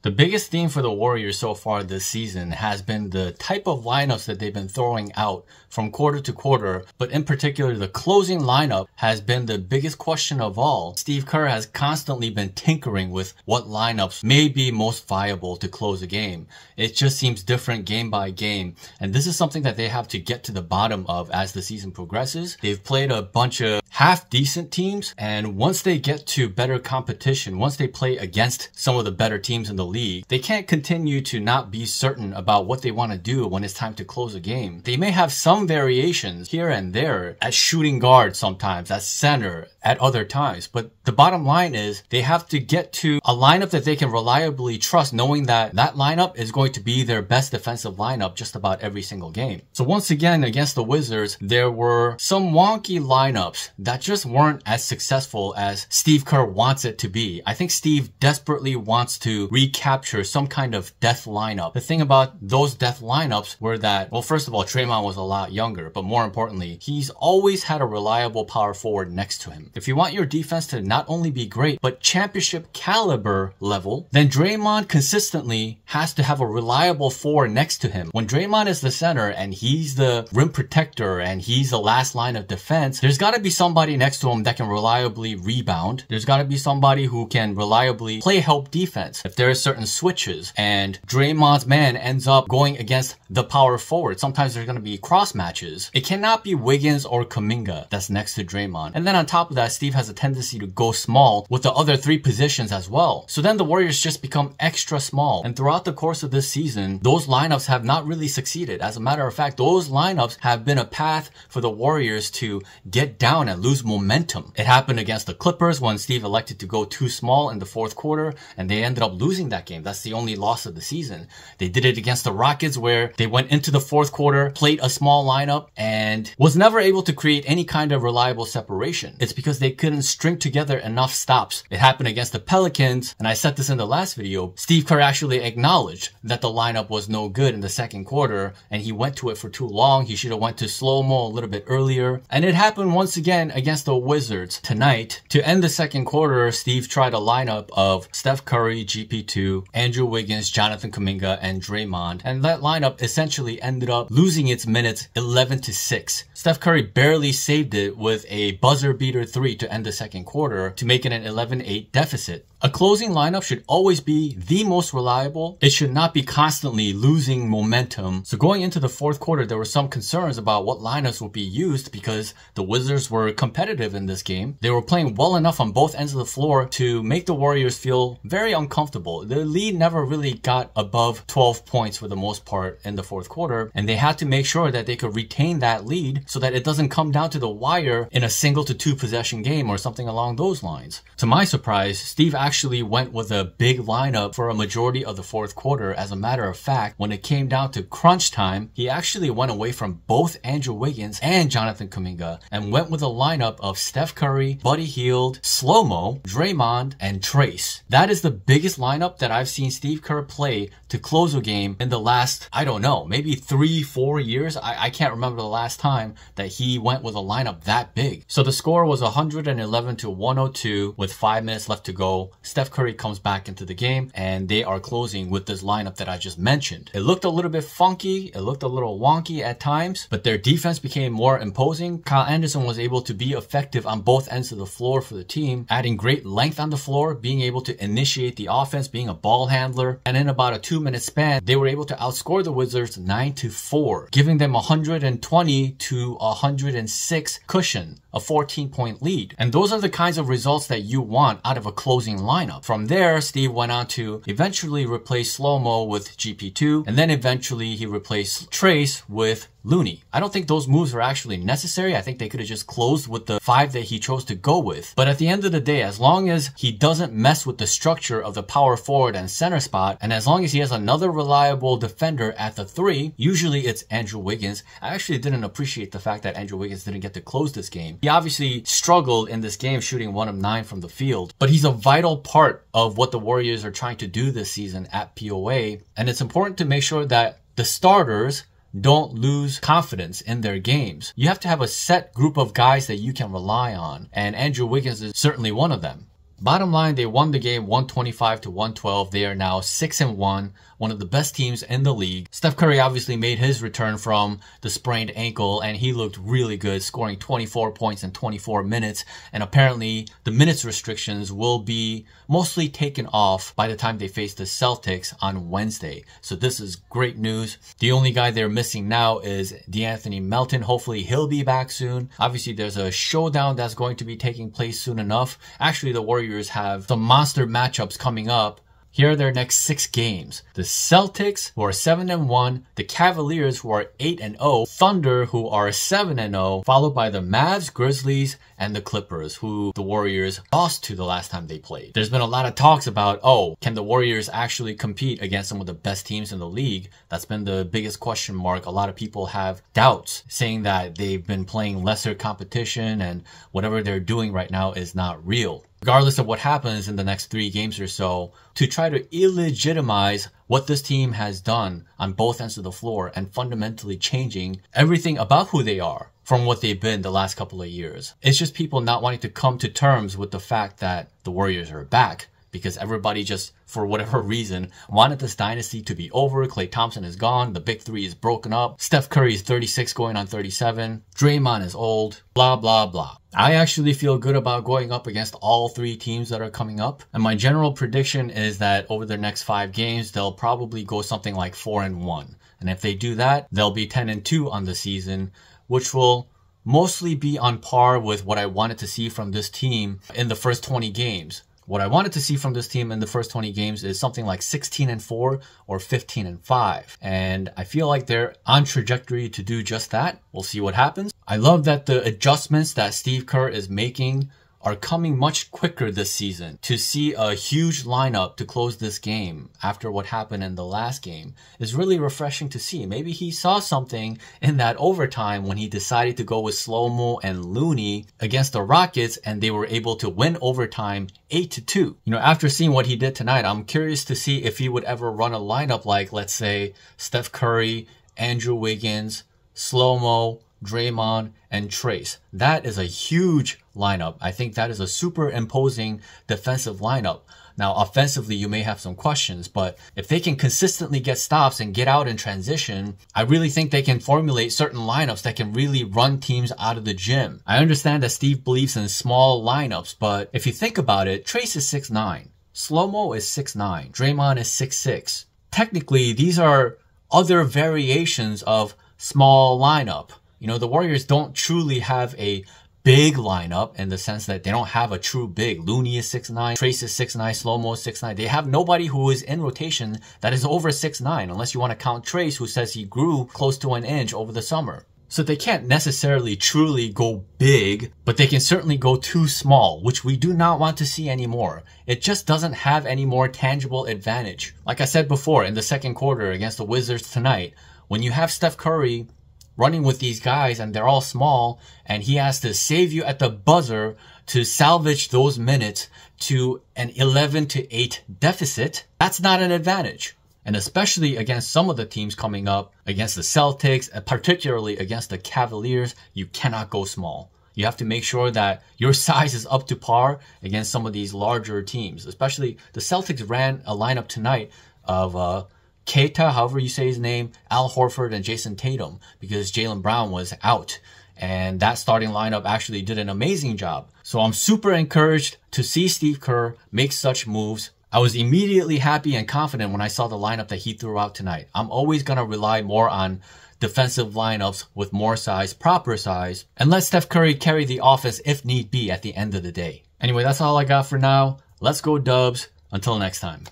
The biggest theme for the Warriors so far this season has been the type of lineups that they've been throwing out from quarter to quarter, but in particular, the closing lineup has been the biggest question of all. Steve Kerr has constantly been tinkering with what lineups may be most viable to close a game. It just seems different game by game, and this is something that they have to get to the bottom of as the season progresses. They've played a bunch of half-decent teams, and once they get to better competition, once they play against some of the better teams in the league, they can't continue to not be certain about what they want to do when it's time to close a game. They may have some variations here and there at shooting guard sometimes, at center, at other times, but the bottom line is they have to get to a lineup that they can reliably trust, knowing that that lineup is going to be their best defensive lineup just about every single game. So once again, against the Wizards, there were some wonky lineups that just weren't as successful as Steve Kerr wants it to be. I think Steve desperately wants to recapture some kind of death lineup. The thing about those death lineups were that, well, first of all, Draymond was a lot younger, but more importantly, he's always had a reliable power forward next to him. If you want your defense to not only be great, but championship caliber level, then Draymond consistently has to have a reliable forward next to him. When Draymond is the center and he's the rim protector and he's the last line of defense, there's got to be somebody next to him that can reliably rebound. There's got to be somebody who can reliably play help defense. If there are certain switches and Draymond's man ends up going against the power forward, sometimes there's going to be cross matches. It cannot be Wiggins or Kuminga that's next to Draymond. And then on top of that, Steve has a tendency to go small with the other three positions as well. So then the Warriors just become extra small. And throughout the course of this season, those lineups have not really succeeded. As a matter of fact, those lineups have been a path for the Warriors to get down and lose momentum. It happened against the Clippers when Steve elected to go too small in the fourth quarter, and they ended up losing that game. That's the only loss of the season. They did it against the Rockets where they went into the fourth quarter, played a small lineup, and was never able to create any kind of reliable separation. It's because they couldn't string together enough stops. It happened against the Pelicans, and I said this in the last video. Steve Kerr actually acknowledged that the lineup was no good in the second quarter, and he went to it for too long. He should have went to slow-mo a little bit earlier. And it happened once again against the Wizards tonight. To end the second quarter, Steve tried a lineup of Steph Curry, GP2, Andrew Wiggins, Jonathan Kuminga, and Draymond, and that lineup essentially ended up losing its minutes 11-6. Steph Curry barely saved it with a buzzer beater 3 to end the second quarter to make it an 11-8 deficit. A closing lineup should always be the most reliable. It should not be constantly losing momentum. So going into the fourth quarter, there were some concerns about what lineups would be used because the Wizards were competitive in this game. They were playing well enough on both ends of the floor to make the Warriors feel very uncomfortable. The lead never really got above 12 points for the most part in the fourth quarter, and they had to make sure that they could retain that lead so that it doesn't come down to the wire in a single to two possession game or something along those lines. To my surprise, Steve actually went with a big lineup for a majority of the fourth quarter. As a matter of fact, when it came down to crunch time, he actually went away from both Andrew Wiggins and Jonathan Kuminga and went with a lineup of Steph Curry, Buddy Hield, Slow-Mo, Draymond, and Trace. That is the biggest lineup that I've seen Steve Kerr play to close a game in the last, I don't know, maybe 3-4 years. I can't remember the last time that he went with a lineup that big. So the score was 111-102 with 5 minutes left to go. Steph Curry comes back into the game and they are closing with this lineup that I just mentioned. It looked a little bit funky. It looked a little wonky at times, but their defense became more imposing. Kyle Anderson was able to be effective on both ends of the floor for the team, adding great length on the floor, being able to initiate the offense, being a ball handler. And in about a 2-minute span, they were able to outscore the Wizards 9-4, giving them 120-106 cushion, a 14-point lead. And those are the kinds of results that you want out of a closing lineup. From there, Steve went on to eventually replace Slow-Mo with GP2, and then eventually he replaced Trace with Looney. I don't think those moves were actually necessary. I think they could have just closed with the 5 that he chose to go with. But at the end of the day, as long as he doesn't mess with the structure of the power forward and center spot, and as long as he has another reliable defender at the 3, usually it's Andrew Wiggins. I actually didn't appreciate the fact that Andrew Wiggins didn't get to close this game. He obviously struggled in this game shooting 1 of 9 from the field, but he's a vital part of what the Warriors are trying to do this season at POA. And it's important to make sure that the starters don't lose confidence in their games. You have to have a set group of guys that you can rely on, and Andrew Wiggins is certainly one of them. Bottom line, they won the game 125 to 112. They are now 6-1, one of the best teams in the league. Steph Curry obviously made his return from the sprained ankle, and he looked really good, scoring 24 points in 24 minutes. And apparently, the minutes restrictions will be mostly taken off by the time they face the Celtics on Wednesday. So this is great news. The only guy they're missing now is DeAnthony Melton. Hopefully, he'll be back soon. Obviously, there's a showdown that's going to be taking place soon enough. Actually, the Warriors have some monster matchups coming up. Here are their next 6 games. The Celtics, who are 7-1, the Cavaliers, who are 8-0, Thunder, who are 7-0, followed by the Mavs, Grizzlies, and the Clippers, who the Warriors lost to the last time they played. There's been a lot of talks about, can the Warriors actually compete against some of the best teams in the league? That's been the biggest question mark. A lot of people have doubts, saying that they've been playing lesser competition and whatever they're doing right now is not real. Regardless of what happens in the next 3 games or so, to try to illegitimize what this team has done on both ends of the floor and fundamentally changing everything about who they are from what they've been the last couple of years. It's just people not wanting to come to terms with the fact that the Warriors are back, because everybody just, for whatever reason, wanted this dynasty to be over. Klay Thompson is gone. The big 3 is broken up. Steph Curry is 36 going on 37. Draymond is old. Blah, blah, blah. I actually feel good about going up against all 3 teams that are coming up. And my general prediction is that over their next 5 games, they'll probably go something like 4-1. And if they do that, they'll be 10-2 on the season, which will mostly be on par with what I wanted to see from this team in the first 20 games. What I wanted to see from this team in the first 20 games is something like 16-4 or 15-5. And I feel like they're on trajectory to do just that. We'll see what happens. I love that the adjustments that Steve Kerr is making are coming much quicker this season. To see a huge lineup to close this game after what happened in the last game is really refreshing to see. Maybe he saw something in that overtime when he decided to go with Slow-Mo and Looney against the Rockets, and they were able to win overtime 8-2. After seeing what he did tonight, I'm curious to see if he would ever run a lineup like, let's say, Steph Curry, Andrew Wiggins, Slow-Mo, Draymond, and Trace. That is a huge lineup. I think that is a super imposing defensive lineup. Now, offensively, you may have some questions, but if they can consistently get stops and get out in transition, I really think they can formulate certain lineups that can really run teams out of the gym. I understand that Steve believes in small lineups, but if you think about it, Trace is 6'9", Slow-Mo is 6'9", Draymond is 6'6". Technically, these are other variations of small lineup. The Warriors don't truly have a big lineup in the sense that they don't have a true big. Looney is 6'9", Trace is 6'9", Slow-Mo is 6'9". They have nobody who is in rotation that is over 6'9", unless you want to count Trace, who says he grew close to an inch over the summer. So they can't necessarily truly go big, but they can certainly go too small, which we do not want to see anymore. It just doesn't have any more tangible advantage. Like I said before, in the second quarter against the Wizards tonight, when you have Steph Curry running with these guys and they're all small, and he has to save you at the buzzer to salvage those minutes to an 11-8 deficit, that's not an advantage. And especially against some of the teams coming up, against the Celtics, and particularly against the Cavaliers, you cannot go small. You have to make sure that your size is up to par against some of these larger teams. Especially the Celtics ran a lineup tonight of Keita, however you say his name, Al Horford, and Jason Tatum, because Jaylen Brown was out. And that starting lineup actually did an amazing job. So I'm super encouraged to see Steve Kerr make such moves. I was immediately happy and confident when I saw the lineup that he threw out tonight. I'm always going to rely more on defensive lineups with more size, proper size, and let Steph Curry carry the offense if need be at the end of the day. Anyway, that's all I got for now. Let's go Dubs. Until next time.